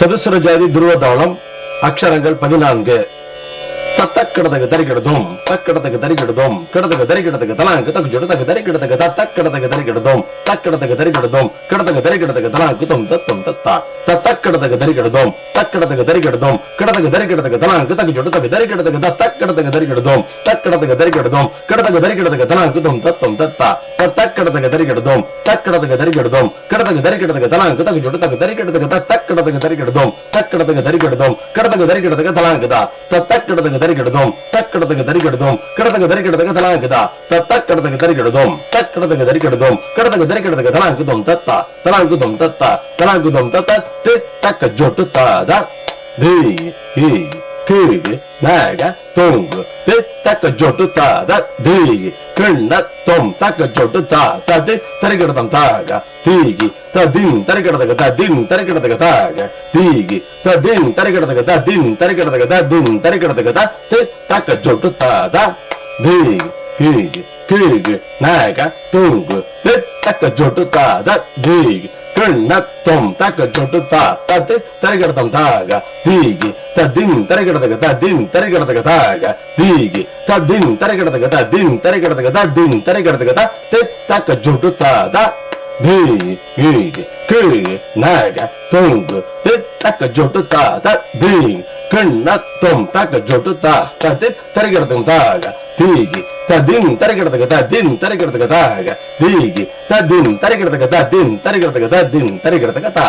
சதுசர ஜாதி துருவதாளம் அக்ஷரங்கள் 14. தத்தக்கிடதகு தரிக்கிடதும் தக்கிடதகு தரிக்கிடதும் கிடதகு தரிக்கிடதகு தலாங்கு தகு ஜொடதகு தரிக்கிடதகு தத்தக்கிடதகு தரிக்கிடதும் தக்கிடதகு தரிக்கிடதும் கிடதகு தரிக்கிடதகு தலாங்கு தும் தத்தும் தத்தா தத்தக்கிடதகு தரிக்கிடதும் தக்கிடதகு தரிக்கிடதும் கிடதகு தரிக்கிடதகு தலாங்கு தகு ஜொடதகு தரிக்கிடதகு தத்தக்கிடதகு தரிக்கிடதும் தக்கிடதகு தரிக்கிடதும் கிடதகு தரிக்கிடதகு தலாங்கு தும் தத்தும் தத்தா தத்தக்கிடதகு தரிக்கிடதும் தக்கிடதகு தரிக்கிடதும் கிடதகு தரிக்கிடதகு தலாங்கு தகு ஜொடதகு தரிக்கிடதகு தத்தக்கிடதகு தரிக்கிடதும் தக்கிடதகு தரிக்கிடதும் கிடதகு தரிக்கிடதகு தலாங்கு தா தத்தக்கிடதகு தரிக்கிடதும் தக்கிடதகு தரிக்கிடதும் கிடதகு தரிக்கிடதகு தலாங்கு தா தத்தக்கிடதகு தரிக்கிடதும் தக்கிடதகு தரிக்கிடதும் கிடதகு தரிக்கிடதகு தலாங்கு தும் தத்தா தலாங்கு தும் தத்தா தலாங்கு தும் தத்தா தி தக்க ஜொட்டு தாதா தி ஹி கீழ் நாக தொங்கு தி தக்க ஜொட்டு தாதா தி கிண்ண தொம் தக்க ஜொட்டு தாதா தி தரிக்கிடதம் தாக தீகி ததின் தரிக்கிடதகு ததின் தரிக்கிடதகு தாக தீகி ததின் தரிக்கிடதகு ததின் தரிக்கிடதகு ததின் தரிக்கிடதகு த தி தக்க ஜொட்டு தாதா தி ஹி கீழ் நாக தொங்கு தி தக்க ஜொட்டு தாதா தி கிண்ணத்தம் தக்க ஜொட்டு தா தத்து தரிக்கிடதம் தாக தீகி ததின் தரிக்கிடதகு ததின் தரிக்கிடதகு தாக தீகி ததின் தரிக்கிடதகு ததின் தரிக்கிடதகு ததின் தரிக்கிடதகு த தி தக்க ஜொட்டு தாதா தி ஹி கீழ் நாக தொங்கு தி தக்க ஜொட்டு தாதா தி கிண்ணத்தம் தக்க ஜொட்டு தா தத்து தரிக்கிடதம் தாக தீகி ததின் தரிக்கிடதகு ததின் தரிக்கிடதகு தாக தீகி ததின் தரிக்கிடதகு ததின் தரிக்கிடதகு ததின் தரிக்கிடதகு தா